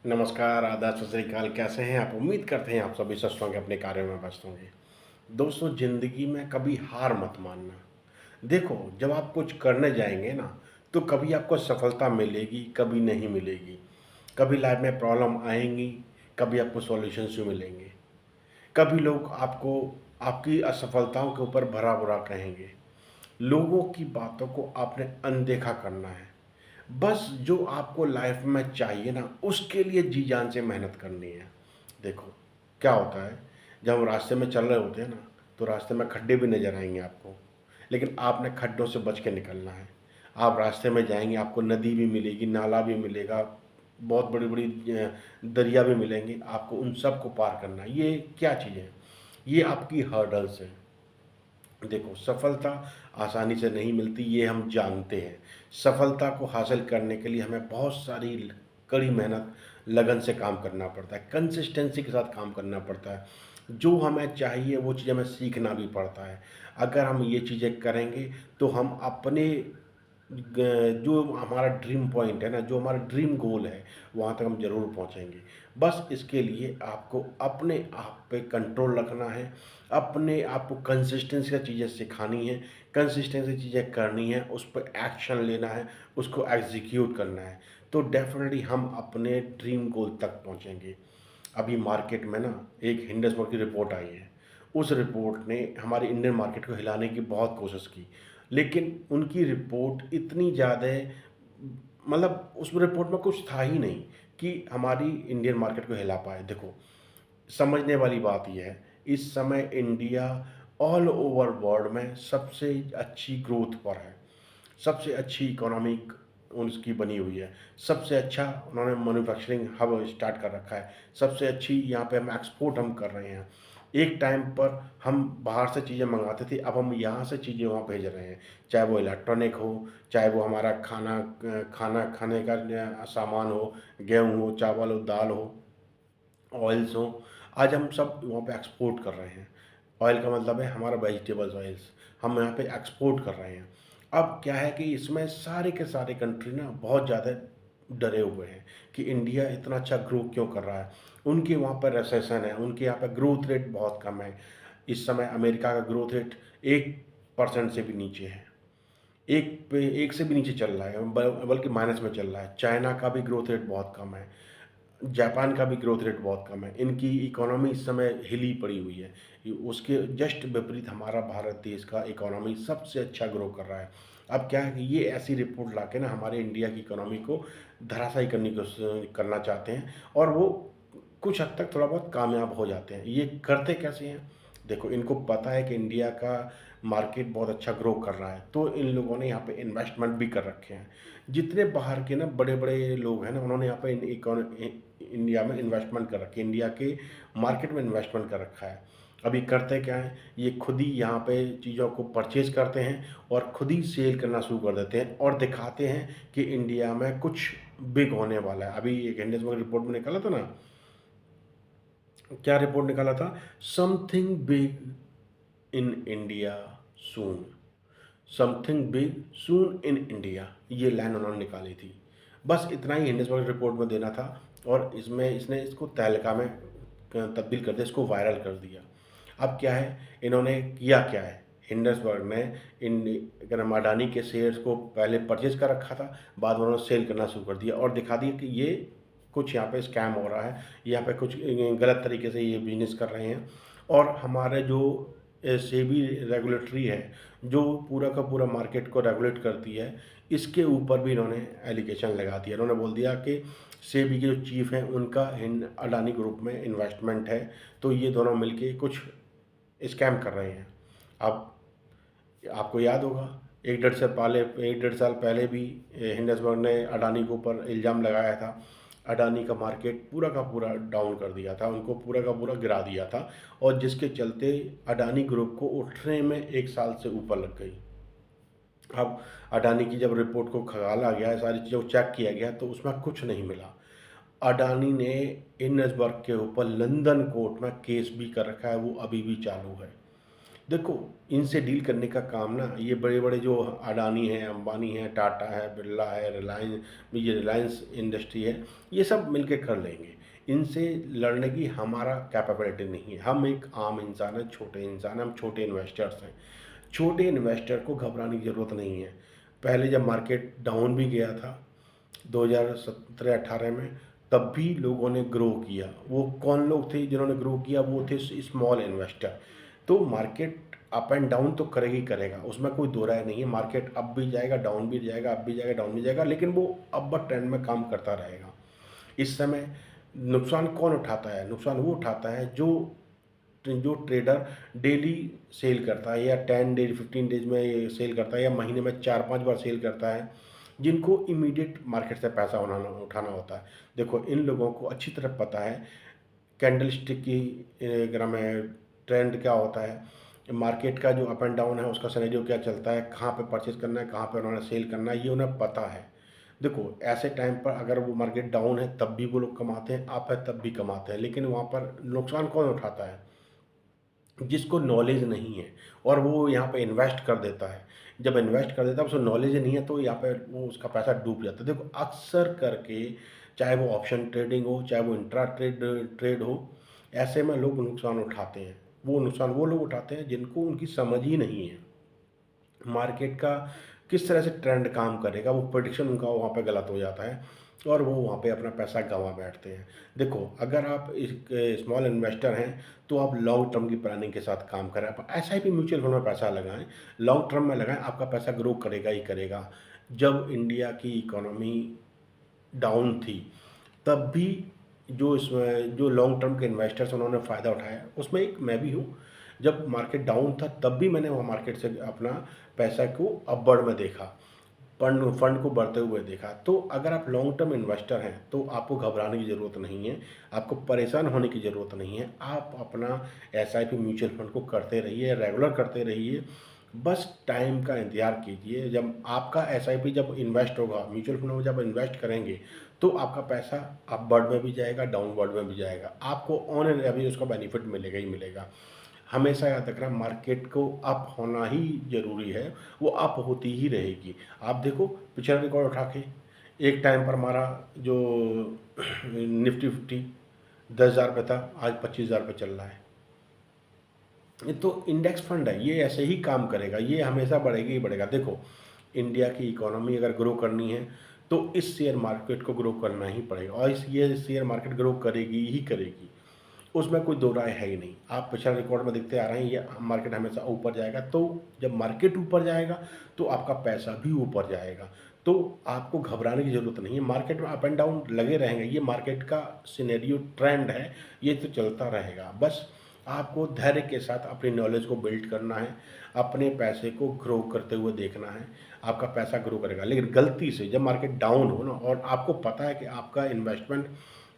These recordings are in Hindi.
नमस्कार, आदाब, सत श्री अकाल। कैसे हैं आप? उम्मीद करते हैं आप सभी स्वस्थ होंगे, अपने कार्यों में व्यस्त होंगे। दोस्तों, ज़िंदगी में कभी हार मत मानना। देखो, जब आप कुछ करने जाएँगे ना, तो कभी आपको सफलता मिलेगी, कभी नहीं मिलेगी। कभी लाइफ में प्रॉब्लम आएँगी, कभी आपको सॉल्यूशंस भी मिलेंगे। कभी लोग आपको आपकी असफलताओं के ऊपर भला-बुरा कहेंगे। लोगों की बातों को आपने अनदेखा करना है। बस जो आपको लाइफ में चाहिए ना, उसके लिए जी जान से मेहनत करनी है। देखो, क्या होता है, जब हम रास्ते में चल रहे होते हैं ना, तो रास्ते में खड्डे भी नज़र आएँगे आपको, लेकिन आपने खड्डों से बच के निकलना है। आप रास्ते में जाएँगे, आपको नदी भी मिलेगी, नाला भी मिलेगा, बहुत बड़ी-बड़ी दरिया भी मिलेंगे, आपको उन सब को पार करना है। ये क्या चीज़ है? ये आपकी हर्डल्स हैं। देखो, सफलता आसानी से नहीं मिलती, ये हम जानते हैं। सफलता को हासिल करने के लिए हमें बहुत सारी कड़ी मेहनत, लगन से काम करना पड़ता है, कंसिस्टेंसी के साथ काम करना पड़ता है। जो हमें चाहिए वो चीज़ हमें सीखना भी पड़ता है। अगर हम ये चीज़ें करेंगे तो हम अपने जो हमारा ड्रीम पॉइंट है ना, जो हमारा ड्रीम गोल है, वहाँ तक हम ज़रूर पहुँचेंगे। बस इसके लिए आपको अपने आप पे कंट्रोल रखना है, अपने आप को कंसिस्टेंसी से चीज़ें सिखानी है, कंसिस्टेंसी चीज़ें करनी है, उस पे एक्शन लेना है, उसको एग्ज़ीक्यूट करना है, तो डेफ़िनेटली हम अपने ड्रीम गोल तक पहुँचेंगे। अभी मार्केट में ना एक हिंडसबर्ग की रिपोर्ट आई है। उस रिपोर्ट ने हमारे इंडियन मार्केट को हिलाने की बहुत कोशिश की, लेकिन उनकी रिपोर्ट इतनी ज़्यादा मतलब उस रिपोर्ट में कुछ था ही नहीं कि हमारी इंडियन मार्केट को हिला पाए। देखो, समझने वाली बात ये है, इस समय इंडिया ऑल ओवर वर्ल्ड में सबसे अच्छी ग्रोथ पर है। सबसे अच्छी इकोनॉमिक उसकी बनी हुई है। सबसे अच्छा उन्होंने मैन्युफैक्चरिंग हब स्टार्ट कर रखा है। सबसे अच्छी यहाँ पे हम एक्सपोर्ट हम कर रहे हैं। एक टाइम पर हम बाहर से चीज़ें मँगाते थे, अब हम यहाँ से चीज़ें वहाँ भेज रहे हैं। चाहे वो इलेक्ट्रॉनिक हो, चाहे वो हमारा खाना खाने का सामान हो, गेहूँ हो, चावल हो, दाल हो, ऑयल्स हों, आज हम सब वहाँ पे एक्सपोर्ट कर रहे हैं। ऑयल का मतलब है हमारा वेजिटेबल्स ऑयल्स, हम यहाँ पे एक्सपोर्ट कर रहे हैं। अब क्या है कि इसमें सारे के सारे कंट्री ना बहुत ज़्यादा डरे हुए हैं कि इंडिया इतना अच्छा ग्रो क्यों कर रहा है। उनके वहाँ पर रिसेशन है, उनके यहाँ पे ग्रोथ रेट बहुत कम है। इस समय अमेरिका का ग्रोथ रेट 1% से भी नीचे है। 1 से भी नीचे चल रहा है, बल्कि माइनस में चल रहा है। चाइना का भी ग्रोथ रेट बहुत कम है। जापान का भी ग्रोथ रेट बहुत कम है। इनकी इकोनॉमी इस समय हिली पड़ी हुई है। उसके जस्ट विपरीत हमारा भारत देश का इकोनॉमी सबसे अच्छा ग्रो कर रहा है। अब क्या है कि ये ऐसी रिपोर्ट लाके ना हमारे इंडिया की इकोनॉमी को धराशायी करने की कोशिश करना चाहते हैं, और वो कुछ हद तक थोड़ा बहुत कामयाब हो जाते हैं। ये करते कैसे हैं? देखो, इनको पता है कि इंडिया का मार्केट बहुत अच्छा ग्रो कर रहा है, तो इन लोगों ने यहाँ पे इन्वेस्टमेंट भी कर रखे हैं। जितने बाहर के ना बड़े-बड़े लोग हैं ना, उन्होंने यहाँ पे इंडिया में इन्वेस्टमेंट कर रखी है, इंडिया के मार्केट में इन्वेस्टमेंट कर रखा है। अभी करते क्या हैं, ये खुद ही यहाँ पे चीज़ों को परचेज़ करते हैं और खुद ही सेल करना शुरू कर देते हैं और दिखाते हैं कि इंडिया में कुछ बिग होने वाला है। अभी एक हिंडसबर्ग रिपोर्ट में निकाला था ना, क्या रिपोर्ट निकाला था? Something big in India soon, something big soon in India, ये लाइन उन्होंने निकाली थी। बस इतना ही हिंडसबर्ग रिपोर्ट में देना था, और इसमें इसने इसको तहलका में तब्दील कर दिया, इसको वायरल कर दिया। अब क्या है, इन्होंने किया क्या है, हिंडसबर्ग ने इन क्या नाम अडानी के शेयर्स को पहले परचेज कर रखा था, बाद में उन्होंने सेल करना शुरू कर दिया और दिखा दिया कि ये कुछ यहाँ पे स्कैम हो रहा है, यहाँ पे कुछ गलत तरीके से ये बिजनेस कर रहे हैं। और हमारे जो सेबी रेगुलेटरी है, जो पूरा का पूरा मार्केट को रेगुलेट करती है, इसके ऊपर भी इन्होंने एलिगेशन लगा दिया। इन्होंने बोल दिया कि सेबी के जो चीफ हैं उनका हिंद अडानी ग्रुप में इन्वेस्टमेंट है, तो ये दोनों मिलके कुछ स्कैम कर रहे हैं। अब आपको याद होगा, 1 डेढ़ साल पहले भी हिंडसबर्ग ने अडानी के ऊपर इल्ज़ाम लगाया था। अडानी का मार्केट पूरा का पूरा डाउन कर दिया था, उनको पूरा का पूरा गिरा दिया था, और जिसके चलते अडानी ग्रुप को उठने में 1 साल से ऊपर लग गई। अब अडानी की जब रिपोर्ट को खंगाला गया, सारी चीज़ों को चेक किया गया, तो उसमें कुछ नहीं मिला। अडानी ने हिंडसबर्ग के ऊपर लंदन कोर्ट में केस भी कर रखा है, वो अभी भी चालू है। देखो, इनसे डील करने का काम ना ये बड़े-बड़े जो अडानी हैं, अंबानी हैं, टाटा है, बिरला है, ये रिलायंस इंडस्ट्री है, ये सब मिलके कर लेंगे। इनसे लड़ने की हमारा कैपेबिलिटी नहीं है। हम एक आम इंसान हैं, छोटे इंसान हैं, हम छोटे इन्वेस्टर्स हैं। छोटे इन्वेस्टर को घबराने की ज़रूरत नहीं है। पहले जब मार्केट डाउन भी गया था 2017-18 में, तब भी लोगों ने ग्रो किया। वो कौन लोग थे जिन्होंने ग्रो किया? वो थे स्मॉल इन्वेस्टर। तो मार्केट अप एंड डाउन तो करेगा ही करेगा, उसमें कोई दो राय नहीं है। मार्केट अप भी जाएगा, डाउन भी जाएगा, अप भी जाएगा, डाउन भी जाएगा, लेकिन वो अपवर्ड ट्रेंड में काम करता रहेगा। इस समय नुकसान कौन उठाता है? नुकसान वो उठाता है जो जो ट्रेडर डेली सेल करता है, या 10 डेज 15 डेज में ये सेल करता है, या महीने में 4-5 बार सेल करता है, जिनको इमीडिएट मार्केट से पैसा उठाना होता है। देखो, इन लोगों को अच्छी तरह पता है कैंडल स्टिक की अगर में ट्रेंड क्या होता है, मार्केट का जो अप एंड डाउन है उसका सिनेरियो क्या चलता है, कहाँ पे परचेज करना है, कहाँ पे उन्होंने सेल करना है, ये उन्हें पता है। देखो, ऐसे टाइम पर अगर वो मार्केट डाउन है तब भी वो लोग कमाते हैं, अप है तब भी कमाते हैं, लेकिन वहाँ पर नुकसान कौन उठाता है? जिसको नॉलेज नहीं है, और वो यहाँ पे इन्वेस्ट कर देता है। जब इन्वेस्ट कर देता है, उसको नॉलेज नहीं है, तो यहाँ पे वो उसका पैसा डूब जाता है। देखो, अक्सर करके चाहे वो ऑप्शन ट्रेडिंग हो, चाहे वो इंट्रा ट्रेड ट्रेड हो, ऐसे में लोग नुकसान उठाते हैं। वो नुकसान वो लोग उठाते हैं जिनको उनकी समझ ही नहीं है मार्केट का किस तरह से ट्रेंड काम करेगा। वो प्रेडिक्शन उनका वहाँ पे गलत हो जाता है, और वो वहाँ पे अपना पैसा गंवा बैठते हैं। देखो, अगर आप एक स्मॉल इन्वेस्टर हैं, तो आप लॉन्ग टर्म की प्लानिंग के साथ काम करें। आप एसआईपी म्यूचुअल फंड में पैसा लगाएं, लॉन्ग टर्म में लगाएं, आपका पैसा ग्रो करेगा ही करेगा। जब इंडिया की इकोनॉमी डाउन थी, तब भी जो इसमें जो लॉन्ग टर्म के इन्वेस्टर्स उन्होंने फ़ायदा उठाया, उसमें एक मैं भी हूँ। जब मार्केट डाउन था तब भी मैंने वहाँ मार्केट से अपना पैसा को अपवर्ड में देखा, फंड फंड को बढ़ते हुए देखा। तो अगर आप लॉन्ग टर्म इन्वेस्टर हैं तो आपको घबराने की ज़रूरत नहीं है, आपको परेशान होने की ज़रूरत नहीं है। आप अपना एसआईपी म्यूचुअल फंड को करते रहिए, रेगुलर करते रहिए। बस टाइम का इंतज़ार कीजिए। जब आपका एसआईपी जब इन्वेस्ट होगा, म्यूचुअल फंड में जब इन्वेस्ट करेंगे, तो आपका पैसा अपवर्ड में भी जाएगा, डाउनवर्ड में भी जाएगा। आपको ऑन एन एवरेज उसका बेनिफिट मिलेगा ही मिलेगा। हमेशा याद रखना, मार्केट को अप होना ही ज़रूरी है, वो अप होती ही रहेगी। आप देखो, पिछला रिकॉर्ड उठा के एक टाइम पर हमारा जो निफ्टी फिफ्टी 10,000 पे था, आज 25,000 पे चल रहा है। ये तो इंडेक्स फंड है, ये ऐसे ही काम करेगा, ये हमेशा बढ़ेगा ही बढ़ेगा। देखो, इंडिया की इकोनॉमी अगर ग्रो करनी है तो इस शेयर मार्केट को ग्रो करना ही पड़ेगा, और ये शेयर मार्केट ग्रो करेगी ही करेगी, उसमें कोई दो राय है ही नहीं। आप पिछला रिकॉर्ड में देखते आ रहे हैं, ये मार्केट हमेशा ऊपर जाएगा। तो जब मार्केट ऊपर जाएगा तो आपका पैसा भी ऊपर जाएगा। तो आपको घबराने की ज़रूरत नहीं है। मार्केट में अप एंड डाउन लगे रहेंगे, ये मार्केट का सिनेरियो ट्रेंड है, ये तो चलता रहेगा। बस आपको धैर्य के साथ अपनी नॉलेज को बिल्ड करना है, अपने पैसे को ग्रो करते हुए देखना है, आपका पैसा ग्रो करेगा। लेकिन गलती से जब मार्केट डाउन हो ना, और आपको पता है कि आपका इन्वेस्टमेंट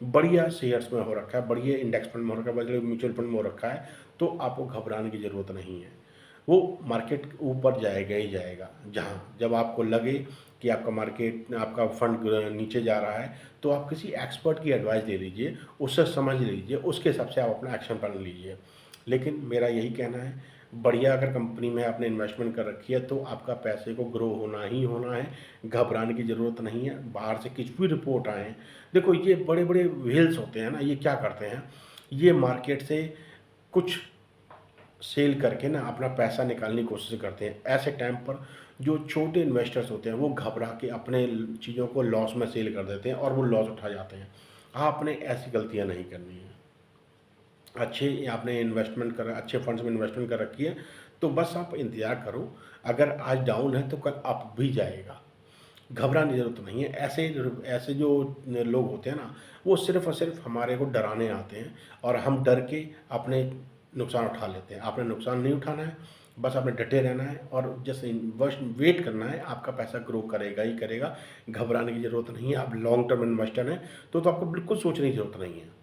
बढ़िया शेयर्स में हो रखा है, बढ़िया इंडेक्स फंड में हो रखा है, बढ़िया म्यूचुअल फंड में हो रखा है, तो आपको घबराने की ज़रूरत नहीं है। वो मार्केट ऊपर जाएगा ही जाएगा। जहाँ जब आपको लगे कि आपका मार्केट आपका फंड नीचे जा रहा है, तो आप किसी एक्सपर्ट की एडवाइस ले लीजिए, उससे समझ लीजिए, उसके हिसाब से आप अपना एक्शन प्लान लीजिए। लेकिन मेरा यही कहना है, बढ़िया अगर कंपनी में आपने इन्वेस्टमेंट कर रखी है तो आपका पैसे को ग्रो होना ही होना है, घबराने की ज़रूरत नहीं है। बाहर से कुछ भी रिपोर्ट आए, देखो ये बड़े बड़े व्हेल्स होते हैं ना, ये क्या करते हैं, ये मार्केट से कुछ सेल करके ना अपना पैसा निकालने की कोशिश करते हैं। ऐसे टाइम पर जो छोटे इन्वेस्टर्स होते हैं वो घबरा के अपने चीज़ों को लॉस में सेल कर देते हैं, और वो लॉस उठा जाते हैं। आपने ऐसी गलतियां नहीं करनी है। अच्छे आपने इन्वेस्टमेंट कर अच्छे फंड्स में इन्वेस्टमेंट कर रखी है, तो बस आप इंतज़ार करो। अगर आज डाउन है तो कल अप भी जाएगा, घबराने की ज़रूरत नहीं है। ऐसे ऐसे जो लोग होते हैं ना, वो सिर्फ़ और सिर्फ हमारे को डराने आते हैं, और हम डर के अपने नुकसान उठा लेते हैं। आपने नुकसान नहीं उठाना है, बस आपने डटे रहना है, और जैसे बस वेट करना है, आपका पैसा ग्रो करेगा ही करेगा। घबराने की ज़रूरत नहीं है। आप लॉन्ग टर्म इन्वेस्टर हैं तो आपको बिल्कुल सोचने की ज़रूरत नहीं है।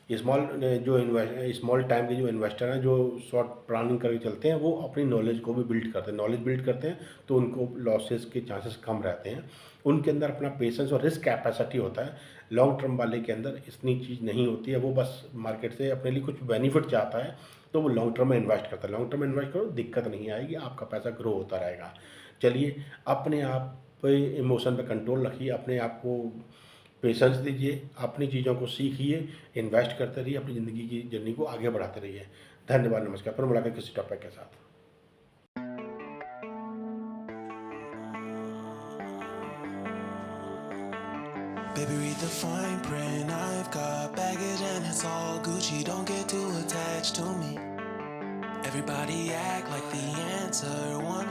स्मॉल टाइम के जो इन्वेस्टर हैं, जो शॉर्ट प्लानिंग करके चलते हैं, वो अपनी नॉलेज को भी बिल्ड करते हैं। नॉलेज बिल्ड करते हैं तो उनको लॉसेस के चांसेस कम रहते हैं। उनके अंदर अपना पेशेंस और रिस्क कैपेसिटी होता है। लॉन्ग टर्म वाले के अंदर इतनी चीज़ नहीं होती है। वो बस मार्केट से अपने लिए कुछ बेनिफिट चाहता है, तो वो लॉन्ग टर्म में इन्वेस्ट करता है। लॉन्ग टर्म में इन्वेस्ट करो, दिक्कत नहीं आएगी, आपका पैसा ग्रो होता रहेगा। चलिए, अपने आप पे इमोशन पे कंट्रोल रखिए, अपने आप को पेशेंस दीजिए, अपनी चीज़ों को सीखिए, इन्वेस्ट करते रहिए, अपनी ज़िंदगी की जर्नी को आगे बढ़ाते रहिए। धन्यवाद, नमस्कार। फिर मुलाकात किसी टॉपिक के साथ। Baby, read the fine print. I've got baggage and it's all Gucci. Don't get too attached to me. Everybody act like the answer. One